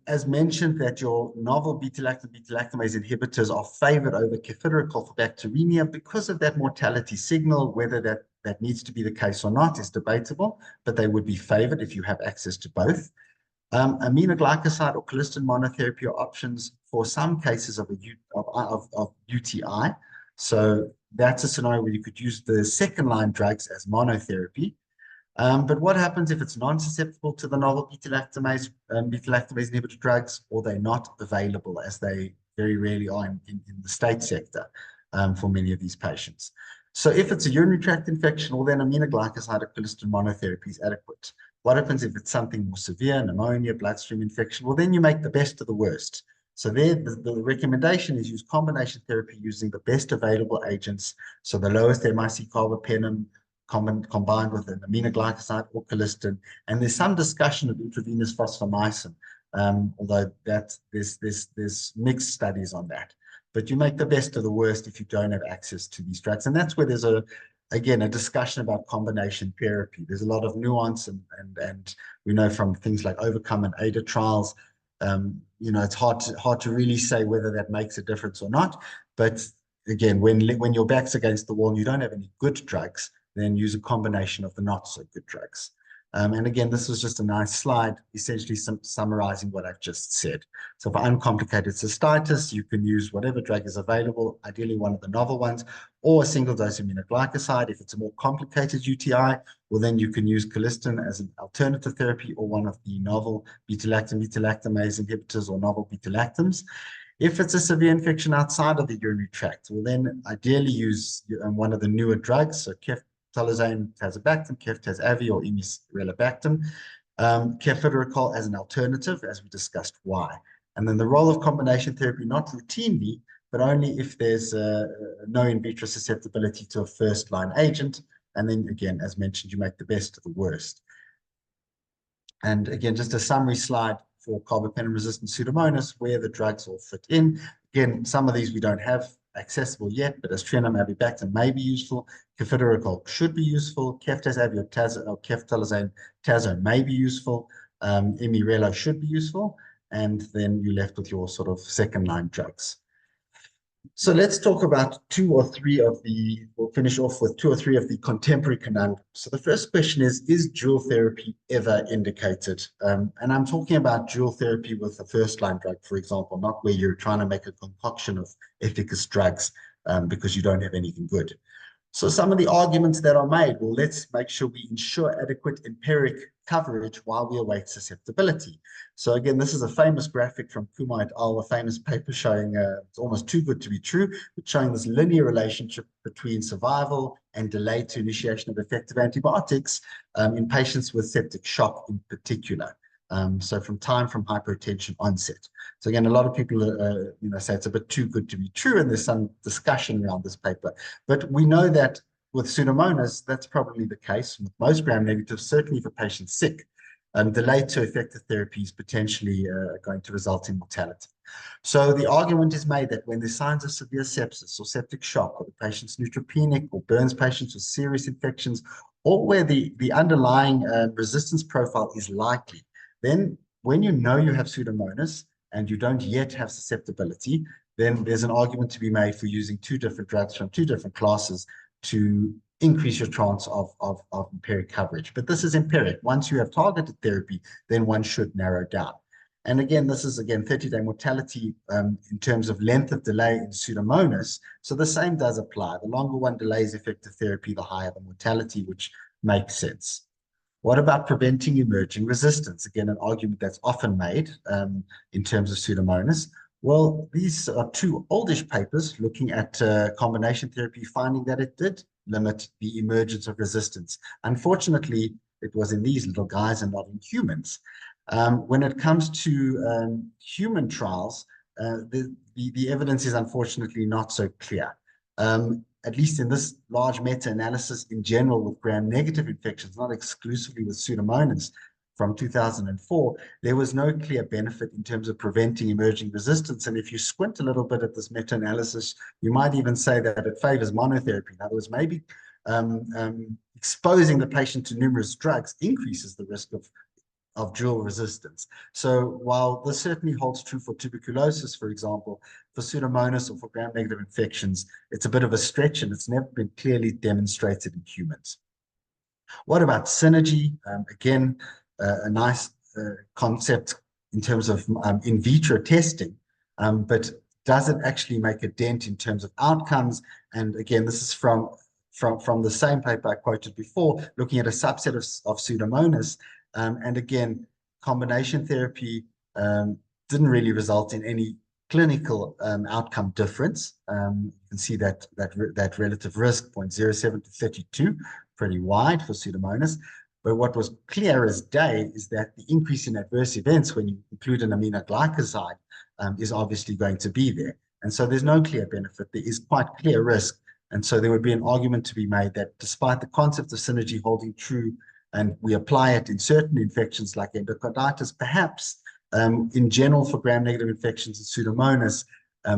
As mentioned, that your novel beta-lactamase inhibitors are favored over ceftobiprole for bacteremia because of that mortality signal. Whether that needs to be the case or not is debatable, but they would be favored if you have access to both. Aminoglycoside or colistin monotherapy are options for some cases of UTI. So that's a scenario where you could use the second-line drugs as monotherapy. But what happens if it's non-susceptible to the novel beta-lactamase inhibitor drugs, or they're not available, as they very rarely are in the state sector for many of these patients? So if it's a urinary tract infection, well, then aminoglycoside or colistin monotherapy is adequate. What happens if it's something more severe, pneumonia, bloodstream infection? Well, then you make the best of the worst. So there, the recommendation is use combination therapy using the best available agents. So the lowest MIC carbapenem combined with an aminoglycoside or colistin. And there's some discussion of intravenous phosphomycin, although there's mixed studies on that. But you make the best of the worst if you don't have access to these drugs. And that's where there's again, a discussion about combination therapy. There's a lot of nuance, and we know from things like Overcome and ADA trials, it's hard to really say whether that makes a difference or not. But again, when your back's against the wall and you don't have any good drugs, then use a combination of the not so good drugs. And again, this was just a nice slide, essentially summarizing what I've just said. So for uncomplicated cystitis, you can use whatever drug is available, ideally one of the novel ones, or a single dose aminoglycoside. If it's a more complicated UTI, well, then you can use colistin as an alternative therapy, or one of the novel beta-lactamase inhibitors or novel beta-lactams. If it's a severe infection outside of the urinary tract, well, then ideally use one of the newer drugs, so ceftriaxone, tazobactam, ceftaz-avi, or imicrelabactam, ceftobiprole as an alternative, as we discussed why. And then the role of combination therapy, not routinely, but only if there's no in vitro susceptibility to a first-line agent. And then again, as mentioned, you make the best of the worst. And again, just a summary slide for carbapenem-resistant Pseudomonas, where the drugs all fit in. Again, some of these we don't have accessible yet, but aztreonam, avibactam may be useful. Ceftobiprole should be useful. Ceftaz-avi or ceftalazane tazo may be useful. Imirelo should be useful. And then you're left with your sort of second-line drugs. So let's talk about we'll finish off with two or three of the contemporary conundrums. So the first question is dual therapy ever indicated? And I'm talking about dual therapy with a first-line drug, for example, not where you're trying to make a concoction of efficacious drugs because you don't have anything good. So some of the arguments that are made, well, let's make sure we ensure adequate empiric coverage while we await susceptibility. So again, this is a famous graphic from Kumar et al., a famous paper showing it's almost too good to be true, but showing this linear relationship between survival and delay to initiation of effective antibiotics in patients with septic shock in particular. So from hypertension onset. So again, a lot of people, say it's a bit too good to be true, and there's some discussion around this paper. But we know that with Pseudomonas, that's probably the case. With most gram-negatives, certainly for patients sick, delay to effective therapy is potentially going to result in mortality. So the argument is made that when there's signs of severe sepsis or septic shock, or the patient's neutropenic, or burns patients with serious infections, or where the underlying resistance profile is likely, then when you know you have Pseudomonas and you don't yet have susceptibility, then there's an argument to be made for using two different drugs from two different classes to increase your chance of empiric coverage. But this is empiric. Once you have targeted therapy, then one should narrow down. And again, this is, 30-day mortality in terms of length of delay in Pseudomonas. So the same does apply. The longer one delays effective therapy, the higher the mortality, which makes sense. What about preventing emerging resistance? Again, an argument that's often made in terms of Pseudomonas. Well, these are two oldish papers looking at combination therapy, finding that it did limit the emergence of resistance. Unfortunately, it was in these little guys and not in humans. When it comes to human trials, the evidence is unfortunately not so clear. At least in this large meta-analysis in general with gram-negative infections, not exclusively with Pseudomonas from 2004, there was no clear benefit in terms of preventing emerging resistance. And if you squint a little bit at this meta-analysis, you might even say that it favors monotherapy. In other words, maybe exposing the patient to numerous drugs increases the risk of dual resistance. So while this certainly holds true for tuberculosis, for example, for Pseudomonas or for gram-negative infections, it's a bit of a stretch and it's never been clearly demonstrated in humans. What about synergy? Again, a nice concept in terms of in vitro testing, but does it actually make a dent in terms of outcomes? And again, this is from the same paper I quoted before, looking at a subset of Pseudomonas. And again, combination therapy didn't really result in any clinical outcome difference. You can see that relative risk, 0.07 to 32, pretty wide for Pseudomonas. But what was clear as day is that the increase in adverse events when you include an aminoglycoside is obviously going to be there. And so there's no clear benefit. There is quite clear risk. And so there would be an argument to be made that despite the concept of synergy holding true, and we apply it in certain infections like endocarditis, perhaps in general for gram-negative infections and Pseudomonas,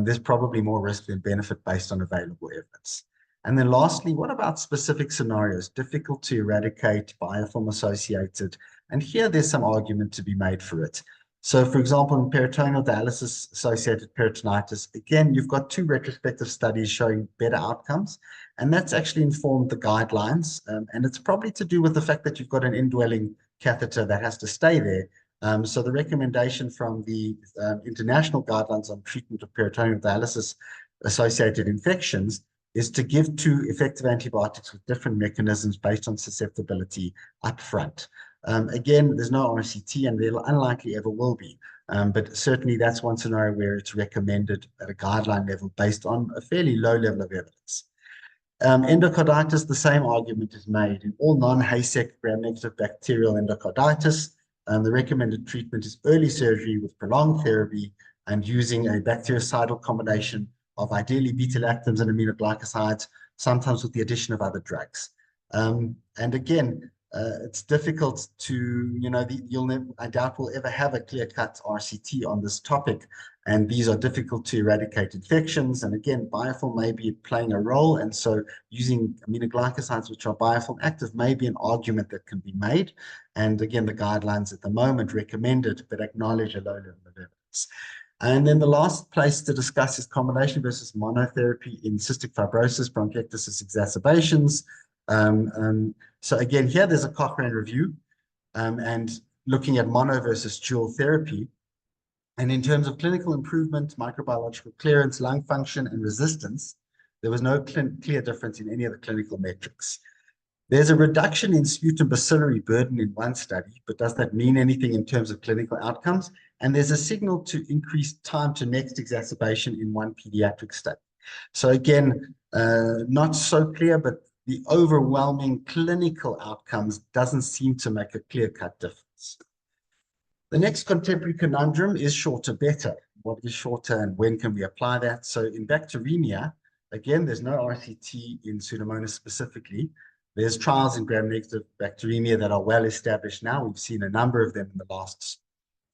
there's probably more risk than benefit based on available evidence. And then lastly, what about specific scenarios, difficult to eradicate, biofilm associated? And here there's some argument to be made for it. So for example, in peritoneal dialysis associated peritonitis, again, you've got two retrospective studies showing better outcomes, and that's actually informed the guidelines. And it's probably to do with the fact that you've got an indwelling catheter that has to stay there. So the recommendation from the international guidelines on treatment of peritoneal dialysis associated infections is to give two effective antibiotics with different mechanisms based on susceptibility up front. Again, there's no RCT and there unlikely ever will be. But certainly that's one scenario where it's recommended at a guideline level based on a fairly low level of evidence. Endocarditis, the same argument is made. In all non-HASEC gram-negative bacterial endocarditis, the recommended treatment is early surgery with prolonged therapy and using a bactericidal combination of ideally beta-lactams and aminoglycosides, sometimes with the addition of other drugs. And again, it's difficult to, I doubt we'll ever have a clear-cut RCT on this topic, and these are difficult to eradicate infections. And again, biofilm may be playing a role, and so using aminoglycosides, which are biofilm active, may be an argument that can be made. And again, the guidelines at the moment recommend it, but acknowledge a low level of evidence. And then the last place to discuss is combination versus monotherapy in cystic fibrosis, bronchiectasis exacerbations. So again, here there's a Cochrane review and looking at mono versus dual therapy. And in terms of clinical improvement, microbiological clearance, lung function, and resistance, there was no clear difference in any of the clinical metrics. There's a reduction in sputum bacillary burden in one study, but does that mean anything in terms of clinical outcomes? And there's a signal to increase time to next exacerbation in one pediatric study. So again, not so clear, but the overwhelming clinical outcomes doesn't seem to make a clear-cut difference. The next contemporary conundrum is shorter better. What is shorter and when can we apply that? So in bacteremia, again, there's no RCT in Pseudomonas specifically. There's trials in gram-negative bacteremia that are well established now. We've seen a number of them in the last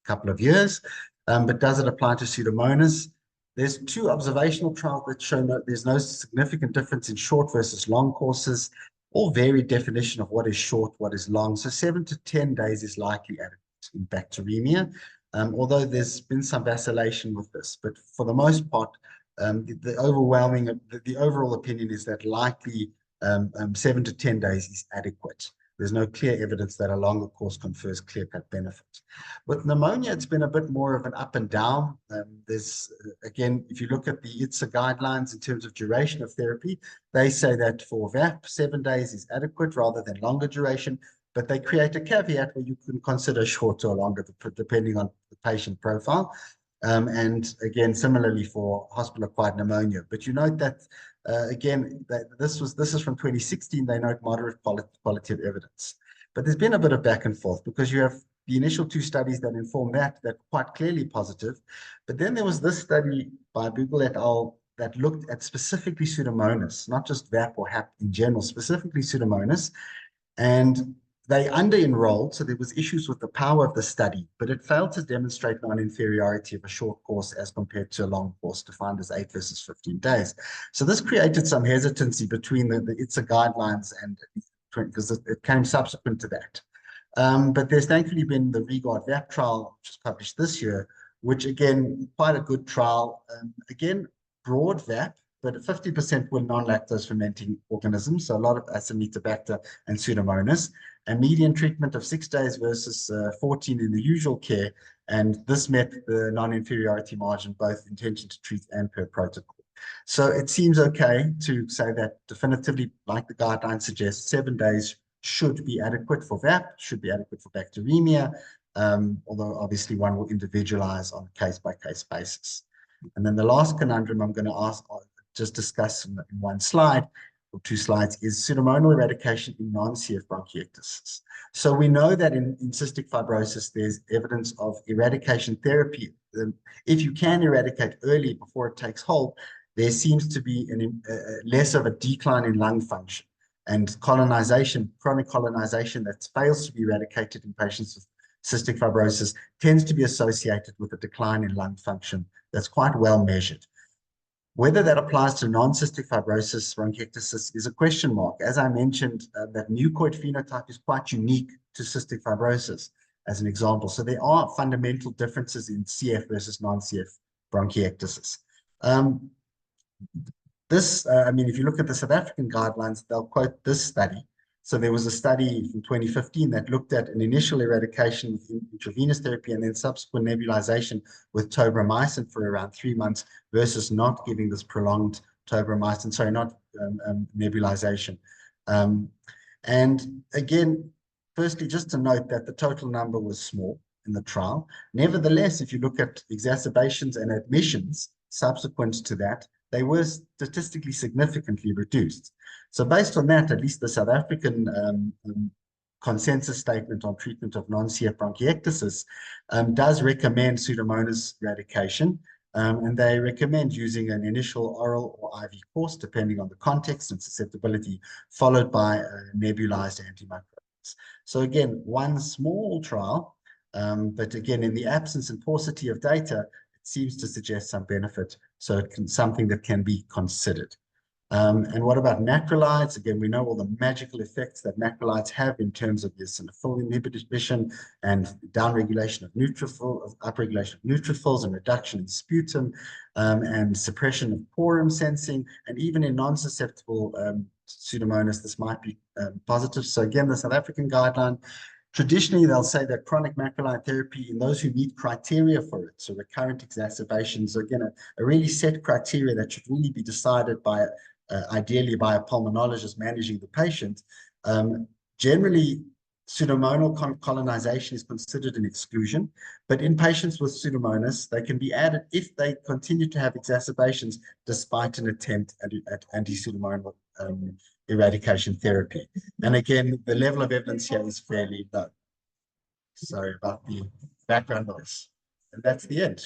couple of years. But does it apply to Pseudomonas? There's 2 observational trials that show that there's no significant difference in short versus long courses, or varied definition of what is short, what is long. So 7 to 10 days is likely adequate in bacteremia, although there's been some vacillation with this. But for the most part, the overall opinion is that likely 7 to 10 days is adequate. There's no clear evidence that a longer course confers clear-cut benefit. With pneumonia, it's been a bit more of an up and down. Again, if you look at the ITSA guidelines in terms of duration of therapy, they say that for VAP, 7 days is adequate rather than longer duration, but they create a caveat where you can consider shorter or longer, depending on the patient profile. And again, similarly for hospital-acquired pneumonia. But you note that again, this is from 2016. They note moderate quality of evidence, but there's been a bit of back and forth because you have the initial 2 studies that inform that quite clearly positive, but then there was this study by Bugle et al. That looked at specifically Pseudomonas, not just VAP or HAP in general, specifically Pseudomonas, and they under-enrolled, so there was issues with the power of the study, but it failed to demonstrate non-inferiority of a short course as compared to a long course defined as 8 versus 15 days. So this created some hesitancy between the ITSA guidelines and because it came subsequent to that. But there's thankfully been the Regard VAP trial, which was published this year, which again, quite a good trial. Again, broad VAP, but 50% were non-lactose fermenting organisms, so a lot of Acinetobacter and Pseudomonas, and median treatment of 6 days versus 14 in the usual care, and this met the non-inferiority margin, both intention to treat and per protocol. So it seems okay to say that definitively, like the guidelines suggest, 7 days should be adequate for VAP, should be adequate for bacteremia, although obviously one will individualize on a case-by-case basis. And then the last conundrum I'm going to just discuss in one slide or 2 slides is pseudomonal eradication in non-CF bronchiectasis. So we know that in cystic fibrosis, there's evidence of eradication therapy. If you can eradicate early before it takes hold, there seems to be less of a decline in lung function, and colonization, chronic colonization that fails to be eradicated in patients with cystic fibrosis tends to be associated with a decline in lung function that's quite well measured. Whether that applies to non-cystic fibrosis bronchiectasis is a question mark. As I mentioned, that mucoid phenotype is quite unique to cystic fibrosis, as an example. So there are fundamental differences in CF versus non-CF bronchiectasis. If you look at the South African guidelines, they'll quote this study. So there was a study from 2015 that looked at an initial eradication with intravenous therapy and then subsequent nebulization with tobramycin for around 3 months versus not giving this prolonged nebulization. And again, firstly, just to note that the total number was small in the trial. Nevertheless, if you look at exacerbations and admissions subsequent to that, they were statistically significantly reduced. So based on that, at least the South African consensus statement on treatment of non-CF bronchiectasis does recommend Pseudomonas eradication, and they recommend using an initial oral or IV course, depending on the context and susceptibility, followed by nebulized antimicrobials. So again, one small trial, but again, in the absence and paucity of data, it seems to suggest some benefit. So something that can be considered. And what about macrolides? Again, we know all the magical effects that macrolides have in terms of eosinophil inhibition and downregulation of neutrophils, upregulation of neutrophils, and reduction in sputum, and suppression of quorum sensing, and even in non-susceptible Pseudomonas, this might be positive. So again, the South African guideline, traditionally, they'll say that chronic macrolide therapy in those who meet criteria for it, so recurrent exacerbations, again, a really set criteria that should really be decided by, ideally by a pulmonologist managing the patient. Generally, pseudomonal colonization is considered an exclusion, but in patients with Pseudomonas, they can be added if they continue to have exacerbations despite an attempt at anti-Pseudomonal eradication therapy. And again, the level of evidence here is fairly low. Sorry about the background noise. And that's the end.